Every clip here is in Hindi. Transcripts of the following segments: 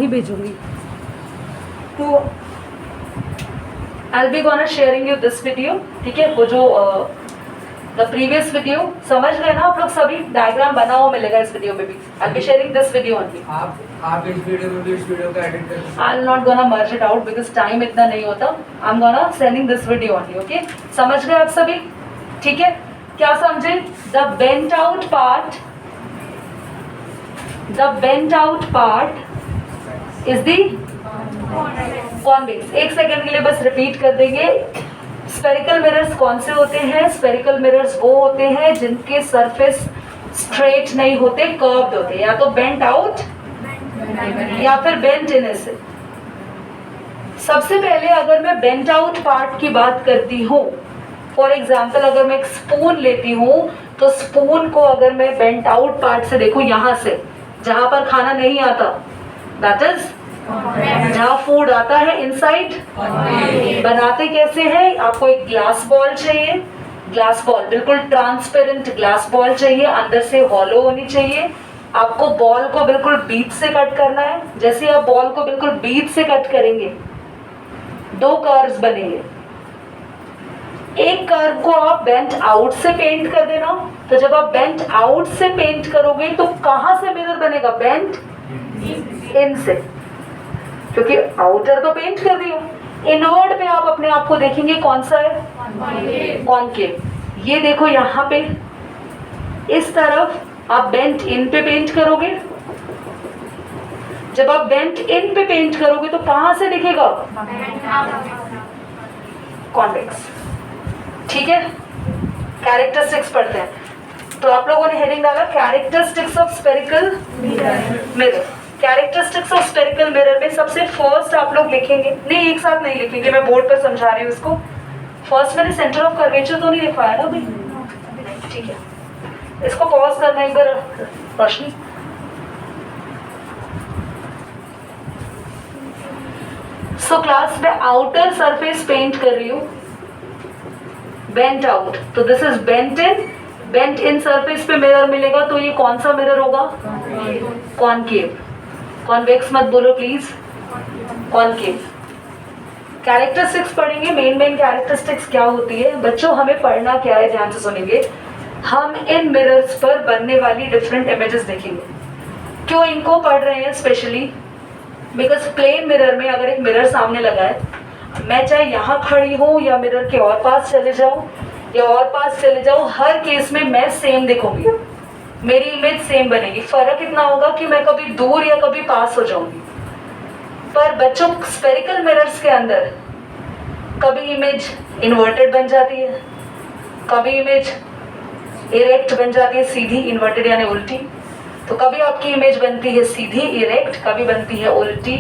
ही भेजूंगी। तो I'll be gonna sharing you this video, ठीक है। वो जो द प्रीवियस वीडियो समझ गए ना आप लोग सभी, डायग्राम बना हुआ मिलेगा इस वीडियो में भी। I'll be sharing this video only। आप इस वीडियो में भी इस वीडियो को एडिट कर सकते हैं। I'll not gonna merge it out because time इतना नहीं होता। I'm gonna sending this video only, okay? समझ गए आप सभी, ठीक है। क्या समझे? The bent out part is the convex। एक सेकेंड के लिए बस रिपीट कर देंगे। स्फेरिकल मिरर्स कौन से होते हैं? स्फेरिकल मिरर्स वो होते हैं जिनके सरफेस स्ट्रेट नहीं होते, कर्व्ड होते हैं, या तो बेंट आउट या फिर बेंट इन। ऐसे सबसे पहले अगर मैं बेंट आउट पार्ट की बात करती हूँ, फॉर एग्जाम्पल अगर मैं एक स्पून लेती हूँ तो स्पून को अगर मैं बेंट आउट पार्ट से देखूँ, यहाँ से जहाँ पर खाना नहीं आता, दैट इज जहाँ फूड आता है इनसाइड। बनाते कैसे हैं? आपको एक ग्लास बॉल चाहिए, ग्लास बॉल बिल्कुल ट्रांसपेरेंट ग्लास बॉल चाहिए, अंदर से हॉलो होनी चाहिए। आपको बॉल को बिल्कुल बीच से कट करना है। जैसे आप बॉल को बिल्कुल बीच से कट करेंगे, दो कर्व्स बनेंगे। एक कर्व को आप बेंट आउट से पेंट कर देना। तो जब आप बेंट आउट से पेंट करोगे तो कहां से मिरर बनेगा? बेंट इन से, क्योंकि आउटर तो पेंट कर दिया। इनवर्ड पे आप अपने आप को देखेंगे, कौन सा है? कॉनकेव। ये देखो यहाँ पे इस तरफ आप बेंट इन पे पेंट करोगे। जब आप बेंट इन पे पेंट करोगे तो कहां से दिखेगा? कॉन्वेक्स, ठीक है। कैरेक्टरिस्टिक्स पढ़ते हैं। तो आप लोगों ने हेडिंग डाला characteristics of spherical mirror. Characteristics of spherical mirror में सबसे फर्स्ट आप लोग लिखेंगे, नहीं एक साथ नहीं लिखेंगे, मैं बोर्ड पर समझा रही हूँ इसको। फर्स्ट मैंने सेंटर ऑफ कर्वेचर तो नहीं लिखवाया ना अभी, ठीक है। इसको पॉज करना एक बार रोशनी। सो क्लास में आउटर सरफेस पेंट कर रही हूँ, बेंट आउट, तो this is bent in. Bent in surface पे मिरर मिलेगा तो ये कौन सा मिरर होगा? कॉनकेव। कॉन्वेक्स मत बोलो प्लीज, कॉनकेव। कैरेक्टरिस्टिक्स पढ़ेंगे। मेन कैरेक्टरिस्टिक्स क्या होती है बच्चों, हमें पढ़ना क्या है, ध्यान से सुनेंगे। हम इन मिरर्स पर बनने वाली डिफरेंट इमेजेस देखेंगे। क्यों इनको पढ़ रहे हैं? स्पेशली बिकॉज प्लेन मिरर में अगर एक मिरर सामने लगा है, मैं चाहे यहाँ खड़ी हूँ या मिरर के और पास चले जाऊँ या और पास चले जाऊँ, हर केस में मैं सेम दिखूंगी, मेरी इमेज सेम बनेगी। फर्क इतना होगा कि मैं कभी दूर या कभी पास हो जाऊंगी। पर बच्चों स्फेरिकल मिरर्स के अंदर कभी इमेज इन्वर्टेड बन जाती है, कभी इमेज इरेक्ट बन जाती है, सीधी इन्वर्टेड यानी उल्टी। तो कभी आपकी इमेज बनती है सीधी इरेक्ट, कभी बनती है उल्टी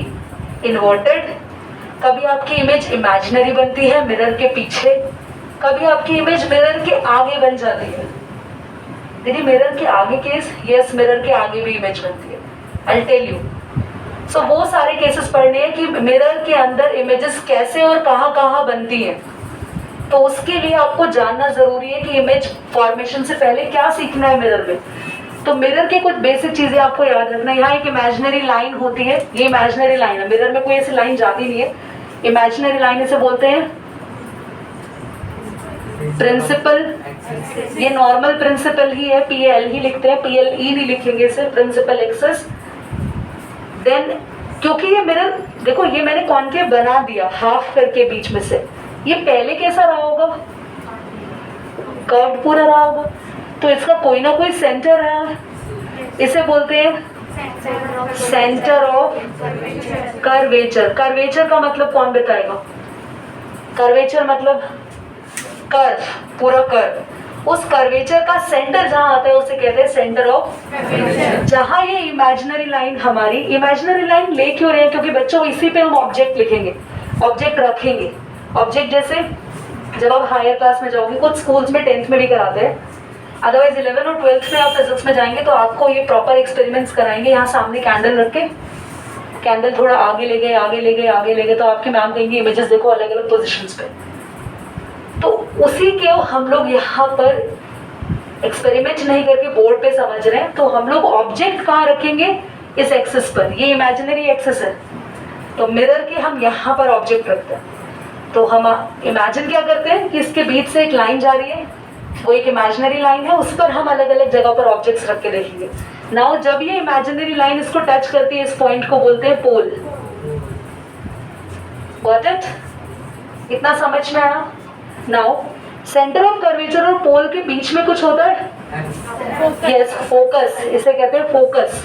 इन्वर्टेड। कभी आपकी इमेज इमेजिनरी बनती है मिरर के पीछे, कभी आपकी इमेज मिरर के आगे बन जाती है। दीदी मिरर के आगे केस? यस, मिरर के आगे भी इमेज बनती है। I tell you. सो वो सारे केसेस पढ़ने हैं कि मिरर के अंदर इमेजेस कैसे और कहाँ कहाँ बनती हैं। तो उसके लिए आपको जानना जरूरी है कि इमेज फॉर्मेशन से पहले क्या सीखना है मिरर में। तो मिरर के कुछ बेसिक चीजें आपको याद रखना। यहाँ एक इमेजिनरी लाइन होती है, ये इमेजिनरी लाइन है। मिरर में कोई ऐसी लाइन जाती नहीं है, इमेजिनरी लाइन इसे बोलते हैं प्रिंसिपल। ये नॉर्मल प्रिंसिपल ही है, PL ही लिखते हैं, PLE नहीं लिखेंगे इसे, प्रिंसिपल एक्सिस। देन क्योंकि ये मिरर देखो, ये मैंने कॉनकेव बना दिया हाफ करके बीच में से, ये पहले कैसा रहा होगा? कर्व्ड पूरा रहा होगा। तो इसका कोई ना कोई सेंटर रहा है, इसे बोलते हैं सेंटर ऑफ कर्वेचर। कर्वेचर का मतलब कौन बताएगा? कर्वेचर मतलब कर्व, पूरा कर्व। उस कर्वेचर का सेंटर जहां आता है उसे कहते हैं सेंटर ऑफ कर्वेचर। जहां ये इमेजिनरी लाइन, हमारी इमेजिनरी लाइन ले क्यों रहे हैं? क्योंकि बच्चों इसी पे हम ऑब्जेक्ट लिखेंगे, ऑब्जेक्ट रखेंगे। ऑब्जेक्ट जैसे जब आप हायर क्लास में जाओगे, कुछ स्कूल्स में 10th में भी कराते हैं, अदरवाइज 11 और 12th में आप फिजिक्स में जाएंगे तो आपको ये प्रॉपर एक्सपेरिमेंट्स कराएंगे। यहाँ सामने कैंडल रख के, कैंडल थोड़ा आगे ले गए, आगे ले गए, आगे ले गए, तो आपके मैम कहेंगे इमेजेस देखो अलग अलग पोजिशंस पे। तो उसी के हम लोग यहाँ पर एक्सपेरिमेंट नहीं करके बोर्ड पे समझ रहे हैं। तो हम लोग ऑब्जेक्ट कहाँ रखेंगे? इस एक्सिस पर, ये इमेजिनरी एक्सिस है, तो मिरर के हम यहाँ पर ऑब्जेक्ट रखते हैं, तो हम इमेजिन क्या करते हैं कि इसके बीच से एक लाइन जा रही है, वो एक इमेजिनरी लाइन है, उस पर हम अलग अलग जगह पर ऑब्जेक्ट्स रख के देखेंगे। नाउ जब ये इमेजिनरी लाइन इसको टच करती है, इस पॉइंट को बोलते हैं पोल। Got it? इतना समझ में आया? नाउ सेंटर ऑफ कर्वेचर और पोल के बीच में कुछ होता है, यस, फोकस, इसे कहते हैं फोकस।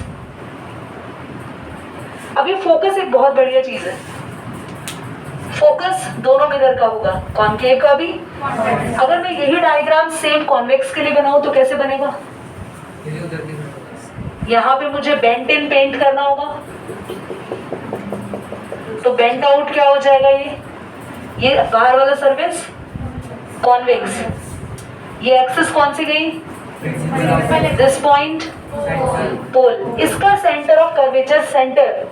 अब ये फोकस एक बहुत बढ़िया चीज है। फोकस दोनों मिरर का होगा, कॉनकेव का भी। अगर मैं यही डायग्राम सेम कॉन्वेक्स के लिए बनाऊं तो कैसे बनेगा? यहाँ पे मुझे बेंट इन पेंट करना होगा, तो बेंट आउट क्या हो जाएगा? ये बाहर वाला सरफेस कॉन्वेक्स, ये एक्सिस कौन सी गई? दिस पॉइंट पोल। इसका सेंटर ऑफ कर्वेचर, सेंटर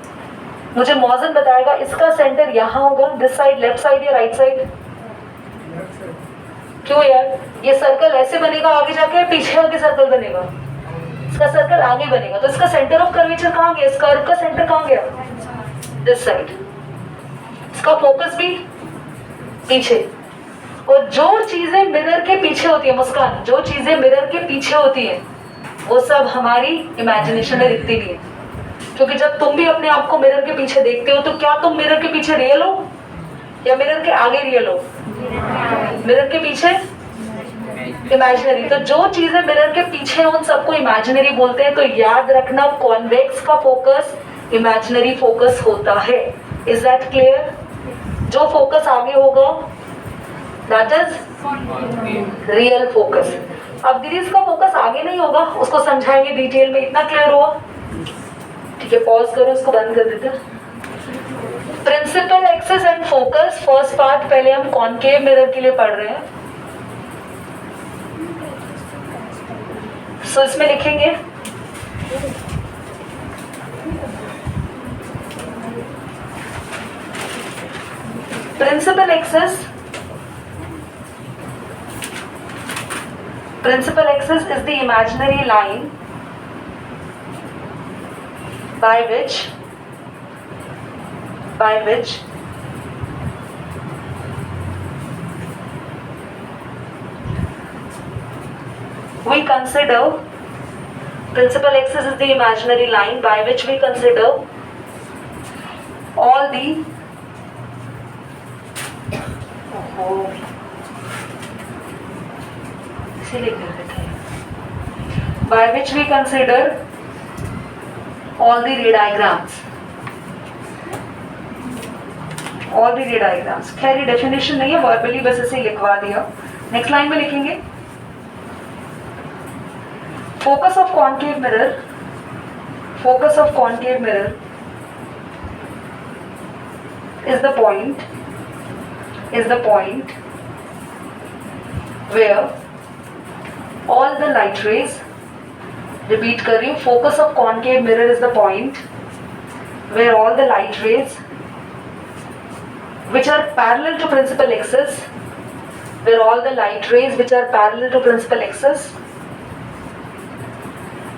मुझे मौजन बताएगा, इसका सेंटर यहाँ होगा, दिस साइड, लेफ्ट साइड या राइट साइड? क्यों यार? ये सर्कल ऐसे बनेगा आगे जाके, पीछे आगे सर्कल बनेगा, इसका सर्कल आगे बनेगा, तो इसका सेंटर ऑफ कर्वेचर कहाँ गया? इस कर्व का सेंटर कहाँ गया? This side. इसका फोकस भी पीछे। और जो चीजें मिरर के पीछे होती है, मुस्कान, जो चीजें मिरर के पीछे होती है वो सब हमारी इमेजिनेशन में दिखती नहीं है, क्योंकि जब तुम भी अपने आप को मिरर के पीछे देखते हो तो क्या तुम मिरर के पीछे रियल हो या मिरर के आगे रियल हो? मिरर के पीछे इमेजिनरी। तो जो चीजें मिरर के पीछे उन सबको इमेजिनरी बोलते हैं। तो याद रखना, कॉन्वेक्स का फोकस इमेजिनरी फोकस होता है। Is that clear? जो फोकस आगे होगा दैट इज रियल फोकस। अब दीदी इसका फोकस आगे नहीं होगा, उसको समझाएंगे डिटेल में। इतना क्लियर हुआ? ठीक है, पॉज करो, इसको बंद कर देते हैं। Principal axis and focus, first part पहले हम कॉनकेव मिरर के लिए पढ़ रहे हैं। सो इसमें लिखेंगे principal axis, principal axis is the imaginary line by which we consider, principal axis is the imaginary line by which we consider all the by which we consider all the ray diagrams, खैर ये डेफिनेशन नहीं है, वर्बली बस ऐसे लिखवा दिया। नेक्स्ट लाइन में लिखेंगे focus of concave mirror, is the point where all the light rays, repeat कर रही हूँ, focus of concave mirror is the point where all the light rays which are parallel to principal axis,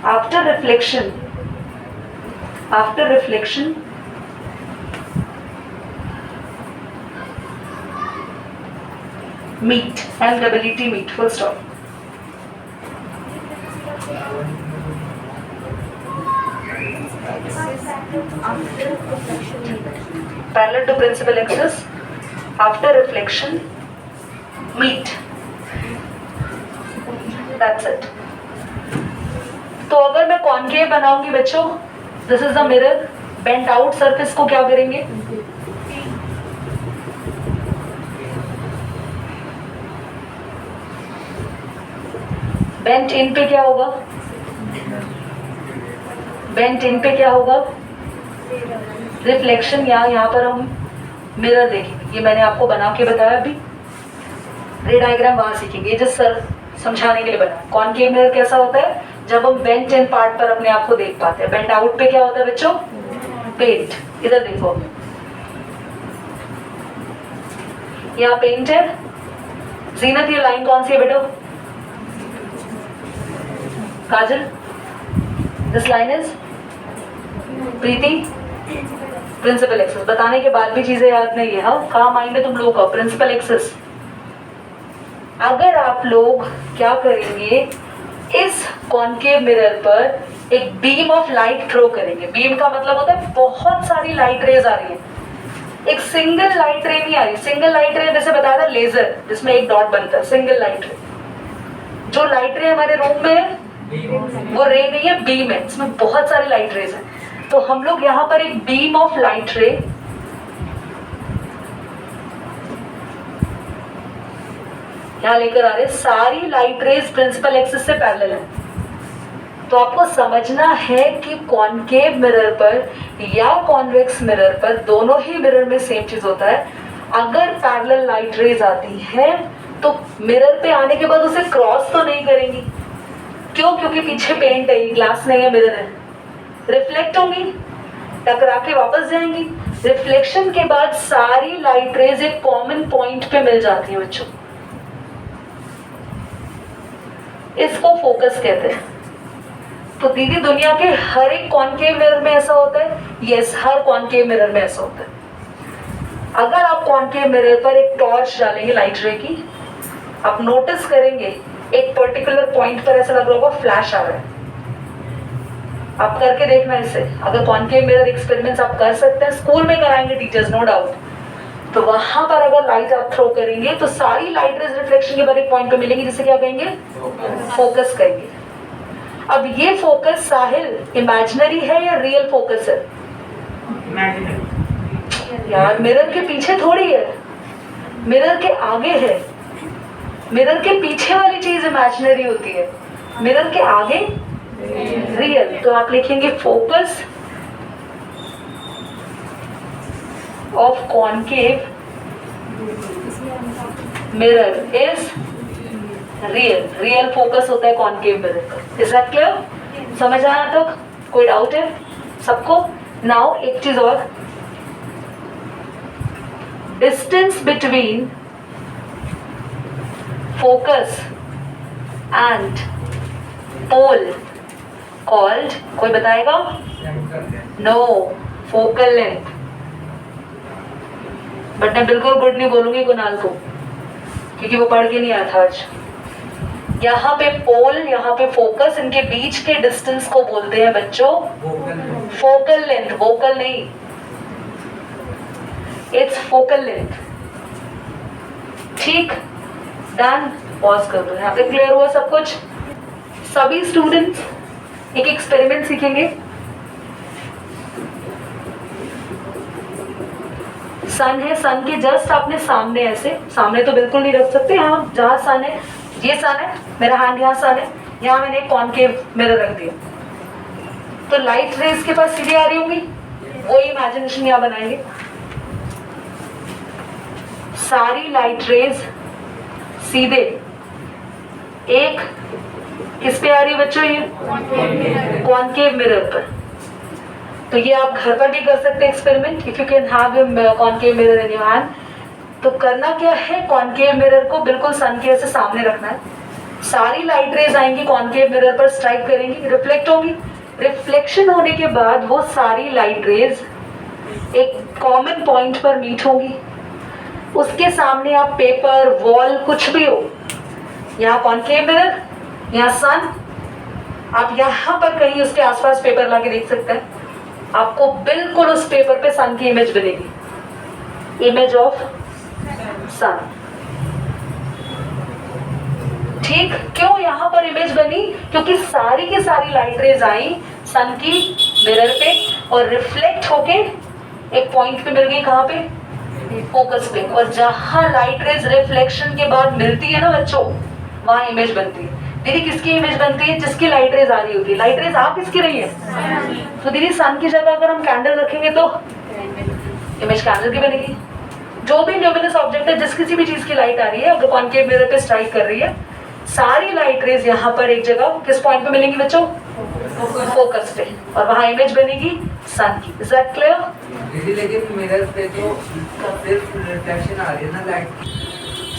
after reflection meet, MEET, meet, full stop. Parallel to principal axis, after reflection meet, that's it. तो अगर मैं कॉनकेव बनाऊंगी बच्चों, this is the mirror, bent out surface को क्या करेंगे? बेंट इन पे क्या होगा? रिफ्लेक्शन। यहाँ पर हम मिरर देखेंगे, ये मैंने आपको बना के बताया अभी। रे डायग्राम वहां सीखेंगे, जो सर समझाने के लिए बना। कॉनकेव मिरर कैसा होता है? जब हम बेंट इन पार्ट पर अपने आप को देख पाते हैं। बेंट आउट पे क्या होता है बच्चों? पेंट। इधर देखो, यहाँ पेंट है। जीनत, ये लाइन कौन सी है बेटा? Kajal, this line is Preeti, principal axis. बताने के बाद भी चीजें याद नहीं है, हाँ कहाँ माइंड है तुम लोगों का? Principal axis. अगर आप लोग क्या करेंगे, इस कॉनकेव मिरर पर एक बीम ऑफ लाइट थ्रो करेंगे। बीम का मतलब होता है बहुत सारी लाइट रेज आ रही है, एक सिंगल लाइट रे नहीं आ रही। सिंगल लाइट रे जैसे बताया था लेजर, जिसमें एक डॉट बनता है, सिंगल लाइट रे। जो लाइट रे हमारे रूम में है वो रे नहीं है, बीम है, इसमें बहुत सारी लाइट रेज है। तो हम लोग यहाँ पर एक बीम ऑफ लाइट रे यहाँ लेकर आ रहे। सारी लाइट रेज प्रिंसिपल एक्सिस से पैरेलल है। तो आपको समझना है कि कॉनकेव मिरर पर या कॉन्वेक्स मिरर पर, दोनों ही मिरर में सेम चीज होता है। अगर पैरेलल लाइट रेज आती है तो मिरर पे आने के बाद उसे क्रॉस तो नहीं करेंगी। क्यों? क्योंकि पीछे पेंट है, ग्लास नहीं है, मिरर है। रिफ्लेक्ट होंगी, टकरा के वापस जाएंगी। रिफ्लेक्शन के बाद सारी लाइट रेज एक कॉमन पॉइंट पे मिल जाती है बच्चों। इसको फोकस कहते हैं। तो दीदी दुनिया के हर एक कॉनकेव मिरर में ऐसा होता है? यस, हर कॉनकेव मिरर में ऐसा होता है। अगर आप कॉनकेव मिरर पर एक टॉर्च डालेंगे लाइट रे की, आप नोटिस करेंगे एक पर्टिकुलर पॉइंट पर ऐसा लग रहा होगा फ्लैश आ रहा है। आप करके देखना इसे। अगर कॉनकेव मिरर एक्सपेरिमेंट्स आप कर सकते हैं, स्कूल में कराएंगे टीचर्स नो डाउट। तो वहां पर अगर लाइट आप थ्रो करेंगे तो सारी लाइट रेज रिफ्लेक्शन के बाद एक पॉइंट पे मिलेगी, जिसे क्या कहेंगे? फोकस कहेंगे। अब ये फोकस साहिल इमेजिनरी है या रियल फोकस है? यार मिरर के पीछे थोड़ी है, मिरर के आगे है। मिरर के पीछे वाली चीज इमेजिनरी होती है, मिरर के आगे रियल। तो आप लिखेंगे focus of concave mirror is real. Real focus होता है कॉनकेव मिरर का। Is that clear? समझ आया तक? कोई डाउट है सबको? नाउ एक चीज और, distance between focus and pole called, कोई बताएगा? No, focal length. बट मैं बिल्कुल गुड नहीं बोलूंगी कुणाल को, क्योंकि वो पढ़ के नहीं आया था आज। यहाँ पे पोल, यहाँ पे फोकस, इनके बीच के डिस्टेंस को बोलते हैं बच्चों फोकल लेंथ। वोकल नहीं, इट्स फोकल लेंथ। ठीक, डन। पॉज कर दो। यहाँ पे क्लियर हुआ सब कुछ? सभी स्टूडेंट्स एक एक्सपेरिमेंट सीखेंगे। सन है, सन के जस्ट आपने सामने, ऐसे सामने तो बिल्कुल नहीं रख सकते, यहाँ जहाँ सन है, ये सन है, मेरा हैंड यहाँ सन है, यहाँ मैंने एक कॉनकेव मिरर रख दिया। तो लाइट रेज के पास सीधी आ रही होंगी, वही इमेजिनेशन यहाँ बनाएंगे। सारी लाइट रेज सीधे एक किस पे आ रही है बच्चों? ये कॉनकेव मिरर पर। तो ये आप घर पर भी कर सकते हैं experiment, if you can have concave mirror in your hand. तो करना क्या है, कॉनकेव मिरर को बिल्कुल सन के ऐसे सामने रखना है। सारी लाइट रेज आएंगी कॉनकेव मिरर पर, स्ट्राइक करेंगी, रिफ्लेक्ट होंगी। रिफ्लेक्शन होने के बाद वो सारी लाइट रेज एक कॉमन पॉइंट पर मीट होंगी। उसके सामने आप पेपर, वॉल, कुछ भी हो, यहाँ कॉनकेव मिरर, यहाँ सन, आप यहाँ पर कहीं उसके आसपास पेपर ला के देख सकते हैं। आपको बिल्कुल उस पेपर पे सन की इमेज बनेगी, इमेज ऑफ सन। ठीक, क्यों यहाँ पर इमेज बनी? क्योंकि सारी की सारी लाइट रेज आई सन की मिरर पे और रिफ्लेक्ट होके एक पॉइंट पे मिल गई। कहाँ पे? फोकस पे। और जहां लाइट रेज रिफ्लेक्शन के बाद मिलती है ना बच्चों, वहां इमेज बनती है। दीदी किसकी इमेज बनती है? जिसकी लाइट रेज आ रही होती है। लाइट रेज आ किसकी रही है? तो दीदी सन की जगह अगर हम कैंडल रखेंगे तो इमेज कैंडल की बनेगी। जो भी ल्यूमिनस ऑब्जेक्ट है, जिस किसी भी चीज की लाइट आ रही है, अगर कॉनकेव मिरर पे स्ट्राइक कर रही है, सारी लाइट रेज यहाँ पर एक जगह किस पॉइंट पे मिलेंगी बच्चों? फोकस पे, और वहां इमेज बनेगी सन की। Is that clear? दीदी लेकिन मिरर पे तो सिर्फ रिफ्लेक्शन आ रही है ना लाइट।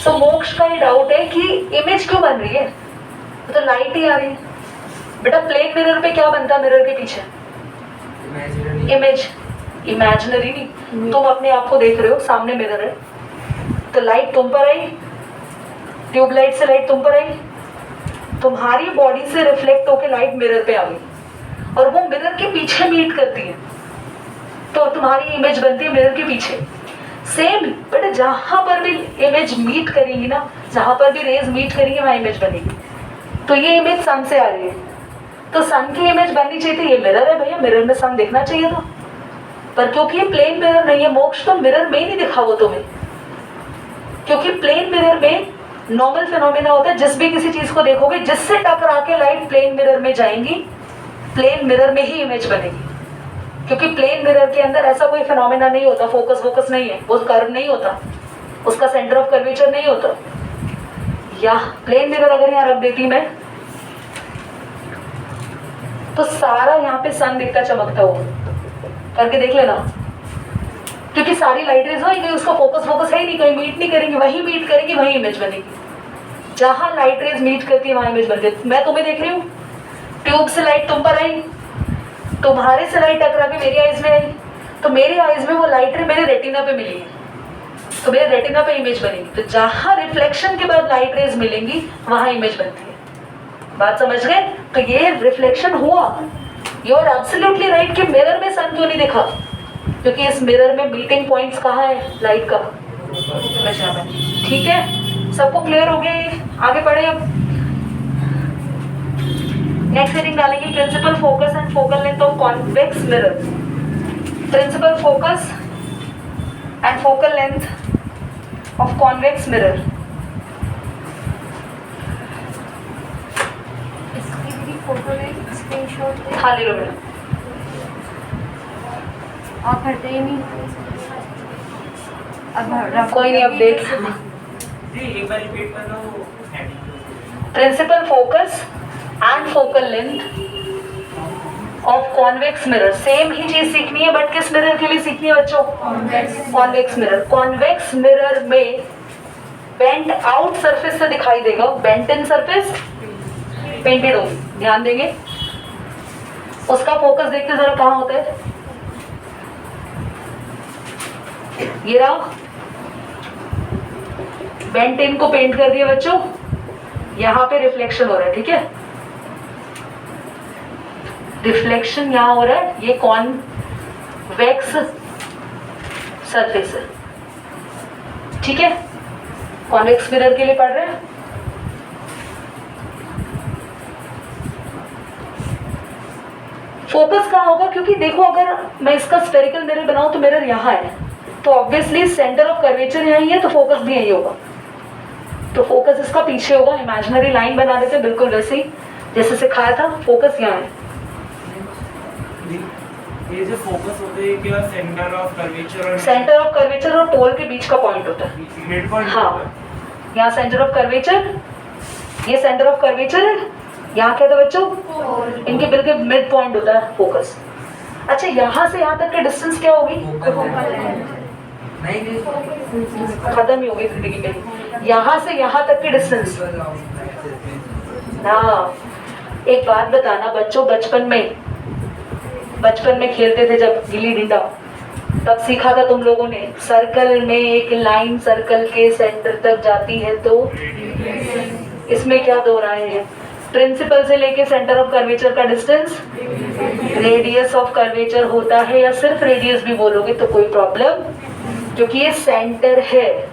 सो मोक्ष का ये डाउट है कि इमेज क्यों बन रही है, तो लाइट ही आ रही है। बेटा प्लेन मिरर पे क्या बनता है? मिरर के पीछे इमेजिनरी इमेज, इमेजिनरी नहीं, तुम अपने आप को देख रहे हो, सामने मिरर है, तो लाइट तुम पर आई, ट्यूबलाइट से लाइट तुम पर आई, तुम्हारी बॉडी से रिफ्लेक्ट होकर लाइट मिरर पे आ गई और वो मिरर के पीछे मीट करती है, तो तुम्हारी इमेज बनती है मिरर के पीछे। सेम बट जहां पर भी इमेज मीट करेंगी ना, जहां पर भी रेज मीट करेंगी वहां इमेज बनेगी। तो ये इमेज सन से आ रही है, तो सन की इमेज बननी चाहिए थी, ये मिरर है भैया, मिरर में सन दिखना चाहिए था, पर क्योंकि ये प्लेन मिरर नहीं है मोक्ष, तो मिरर में ही नहीं दिखा वो तुम्हें, क्योंकि प्लेन मिरर में नॉर्मल फिनोमेना होता है, जिस भी किसी चीज को देखोगे जिससे टकरा के लाइट प्लेन मिरर में जाएंगी, प्लेन मिरर में ही इमेज बनेगी, क्योंकि प्लेन मिरर के अंदर ऐसा कोई फिनोमेना नहीं होता, फोकस नहीं है, वो कर्व नहीं होता, उसका सेंटर ऑफ कर्वेचर नहीं होता। या प्लेन मिरर अगर यहाँ रख देती मैं, तो सारा यहाँ पे सन दिखता चमकता हुआ, करके देख लेना, क्योंकि सारी लाइट रेज होगी, उसका फोकस है ही नहीं, कहीं मीट नहीं करेंगी, वहीं मीट करेंगी वहीं इमेज बनेगी। जहां लाइट रेज मीट करती है वहां इमेज बनती है। मैं तुम्हें देख रही हूँ, ट्यूब से लाइट तुम पर आई, तुम्हारे से लाइट टकरा के मेरी आइज में आई, तो मेरी आइज में वो लाइट रे मेरे रेटिना पे मिली है, तो मेरे रेटिना पे इमेज बनेगी। तो जहां रिफ्लेक्शन के बाद लाइट रेज मिलेंगी वहां इमेज बनती है। बात समझ गए? तो ये रिफ्लेक्शन हुआ। यू आर एब्सोल्युटली राइट कि मिरर में सन क्यों नहीं दिखा, क्योंकि इस मिरर में मीटिंग पॉइंट्स कहाँ है लाइट का, ठीक है? सबको क्लियर हो गया? ये आगे बढ़े। अब नेक्स्ट हेडिंग डालेंगे, principal focus and focal length of convex mirror. Principal focus and focal length of convex mirror. Photo ले स्क्रीनशॉट हाँ ले लो बेटा। आप हटते ही नहीं। अब कोई नहीं, अब देख। Principal focus and focal length of convex mirror. Same ही चीज सीखनी है, बट किस मिरर के लिए सीखनी है बच्चों? Convex mirror. कॉन्वेक्स मिरर में बेंट आउट सरफेस से दिखाई देगा, बेंट इन सरफेस पेंटेड होगी, ध्यान देंगे। उसका फोकस देखते जरा कहाँ होता है, ये रहा, बेंट इन को पेंट कर दिया बच्चों, यहां पे रिफ्लेक्शन हो रहा है, ठीक है? रिफ्लेक्शन यहां हो रहा है, ये कॉन्वेक्स सरफेस है, ठीक है? कॉन्वेक्स मिरर के लिए पढ़ रहे हैं। फोकस कहाँ होगा? क्योंकि देखो, अगर मैं इसका स्फेरिकल मिरर बनाऊं तो मिरर यहाँ है, तो ऑब्वियसली सेंटर ऑफ कर्वेचर यहीं है, तो फोकस भी यही होगा। तो फोकस इसका पीछे होगा। इमेजिनरी लाइन बना देते हैं बिल्कुल वैसे ही जैसे सिखाया था। फोकस यहाँ है। ये जो फोकस होते हैं क्या सेंटर ऑफ कर्वेचर और पोल के बीच का पॉइंट होता है, मिड पॉइंट? हाँ, यहाँ सेंटर ऑफ कर्वेचर, ये सेंटर ऑफ कर्वेचर है, यहाँ क्या था बच्चों? इनके बिल्कुल मिड पॉइंट होता है फोकस। अच्छा, यहाँ से यहाँ तक का डिस्टेंस क्या होगी? खत्म ही होगी जिंदगी में। यहाँ से यहाँ तक की डिस्टेंस। हाँ, एक बात बताना बच्चों, बचपन में खेलते थे जब गिल्ली डंडा, तब सीखा था तुम लोगों ने, सर्कल में एक लाइन सर्कल के सेंटर तक जाती है, तो इसमें क्या दो राय है? प्रिंसिपल से लेके सेंटर ऑफ कर्वेचर का डिस्टेंस रेडियस ऑफ कर्वेचर होता है, या सिर्फ रेडियस भी बोलोगे तो कोई प्रॉब्लम, क्योंकि ये सेंटर है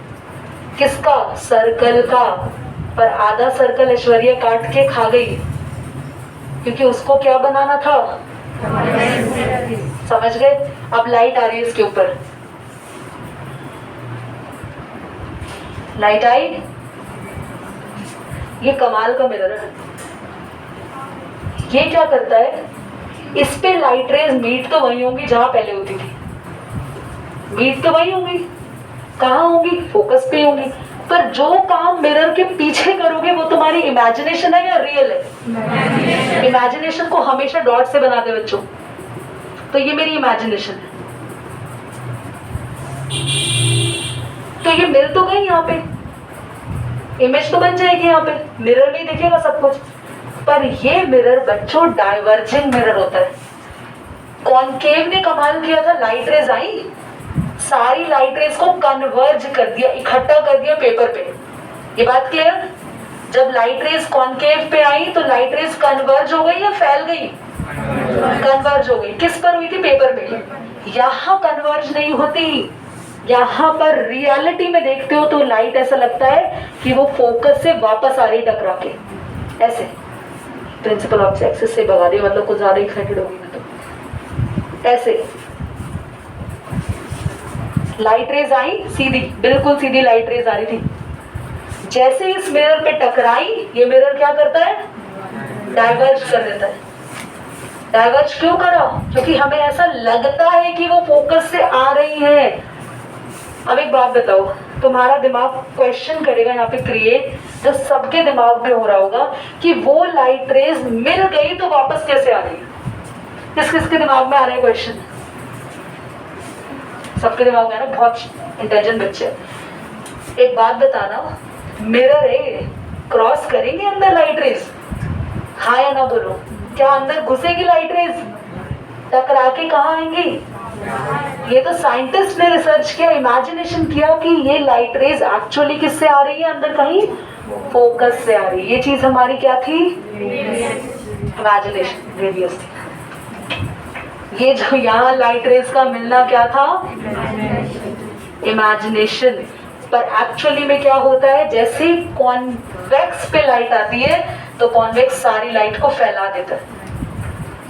किसका? सर्कल का। पर आधा सर्कल ऐश्वर्या काट के खा गई, क्योंकि उसको क्या बनाना था? समझ गए? अब लाइट आ रही है इसके ऊपर, लाइट आई, ये कमाल का मिरर है। ये क्या करता है? इस पे लाइट रेज मीट तो वही होंगी जहां पहले होती थी, मीट तो वही होंगी, कहाँ होंगी? फोकस पे होंगी। पर जो काम मिरर के पीछे करोगे वो तुम्हारी इमेजिनेशन है या रियल है? इमेजिनेशन को हमेशा डॉट से बनाते बच्चों, तो ये मेरी इमेजिनेशन है, तो ये मिल तो गई यहाँ पे, इमेज तो बन जाएगी यहाँ पे, मिरर में दिखेगा सब कुछ। पर ये मिरर बच्चों डाइवर्जिंग मिरर होता है। कॉनकेव ने कमाल किया था, लाइट रेज आई, सारी लाइट रेज को कन्वर्ज कर दिया, इकट्ठा कर दिया पेपर पे। ये बात क्लियर? जब लाइट रेज कॉनकेव पे आई तो लाइट रेज कन्वर्ज हो गई या फैल गई? कन्वर्ज हो गई। किस पर हुई थी? पेपर पे। यहाँ कन्वर्ज नहीं होती, यहाँ पर रियलिटी में देखते हो तो लाइट ऐसा लगता है कि वो फोकस से वापस आ रही टकरा के, ऐसे। प्रिंसिपल ऑफ एक्सेस से भगा दिया, मतलब कुछ ज्यादा एक्साइटेड होगी मैं तो। ऐसे लाइट रेज आई, सीधी, बिल्कुल सीधी लाइट रेज आ रही थी। जैसे इस मिरर पे टकराई, ये मिरर क्या करता है? डाइवर्ज कर देता है। डाइवर्ज क्यों करा? क्योंकि हमें ऐसा लगता है कि वो फोकस से आ रही है। अब एक बात बताओ, तुम्हारा दिमाग क्वेश्चन करेगा यहाँ पे क्रिएट, जो सबके दिमाग में हो रहा होगा कि वो लाइट रेज मिल गई तो वापस कैसे आ रही है? किस किस के दिमाग में आ रहा है क्वेश्चन? सबके दिमाग में है ना, बहुत इंटेलिजेंट बच्चे। एक बात बताना, मिरर है, क्रॉस करेंगे अंदर लाइट रेज? हाँ या ना बोलो। क्या अंदर घुसेगी लाइट रेज? टकरा के कहाँ आएंगी? ये तो साइंटिस्ट ने रिसर्च किया, इमेजिनेशन किया कि ये लाइट रेज एक्चुअली किससे आ रही है? अंदर कहीं फोकस से आ रही है। ये चीज हमारी क्या थी? इमेजिनेशन, रेडियस थी। ये जो यहाँ लाइट रेज का मिलना क्या था? इमेजिनेशन। पर एक्चुअली में क्या होता है, जैसे ही कॉन्वेक्स पे लाइट आती है तो कॉन्वेक्स सारी लाइट को फैला देता है।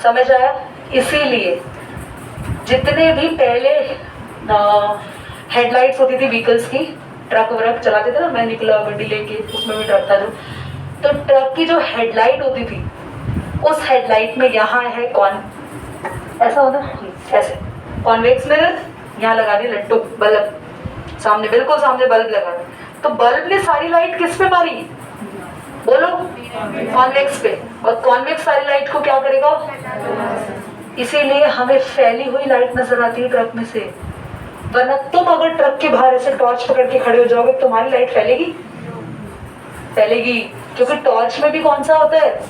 समझ आया? इसीलिए जितने भी पहले हेडलाइट्स होती थी व्हीकल्स की, ट्रक वरक चलाते थे ना, मैं निकला गड्डी लेके, उसमें भी ट्रक था जो, तो ट्रक की जो हेडलाइट होती थी, उस हेडलाइट में यहाँ है कौन, ऐसा होता ऐसे कॉन्वेक्स मिरर, यहाँ लगा दी लट्टू बल्ब, सामने बिल्कुल सामने बल्ब लगा, तो बल्ब ने सारी लाइट किस पे मारी? बोलो, कॉन्वेक्स पे। और कॉन्वेक्स सारी लाइट को क्या करेगा? इसीलिए हमें फैली हुई लाइट नजर आती है ट्रक में से। वरना तुम अगर ट्रक के बाहर ऐसे टॉर्च पकड़ के खड़े हो जाओगे, तुम्हारी लाइट फैलेगी? फैलेगी, क्योंकि टॉर्च में भी कौन सा होता है?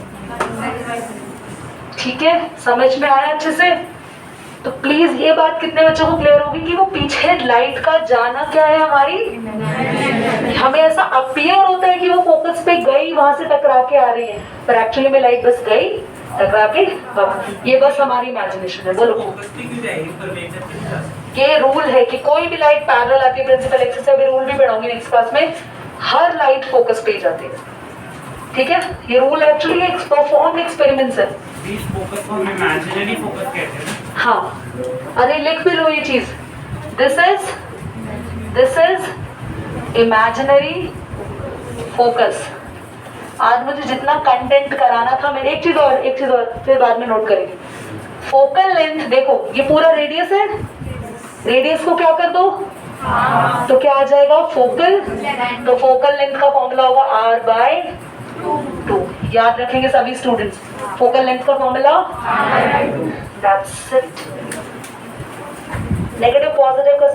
ठीक है, समझ में आया अच्छे से? तो प्लीज ये बात कितने बच्चों को क्लियर होगी कि वो पीछे लाइट का जाना क्या है हमारी? हमें ऐसा अपीयर होता है कि वो फोकस पे गई, वहां से टकरा के आ रही है, पर एक्चुअली में लाइट बस गई, टकरा के वापस। ये बस हमारी इमेजिनेशन है। बोलो, ये रूल है कि कोई भी लाइट पैरेलल आती है, प्रिंसिपल एक्सेस से अभी रूल भी पढ़ाऊंगी नेक्स्ट क्लास में, हर लाइट फोकस पे जाती है। ठीक है, ये रूल एक्चुअली एक परफॉर्म एक्सपेरिमेंट्स है। फोकस को हम इमेजिनरी फोकस कहते हैं। हाँ, अरे लिख भी लो ये चीज, दिस इज इमेजिनरी फोकस। आज मुझे जितना कंटेंट कराना था, मैंने एक चीज और फिर बाद में नोट करेंगे। फोकल लेंथ देखो, ये पूरा रेडियस है, रेडियस को क्या कर दो? तो क्या आ जाएगा? फोकल। तो फोकल लेंथ का फॉर्मूला होगा r/2। याद रखेंगे सभी स्टूडेंट्स, फोकल लेंथ का formula r/2। That's it. Negative positive का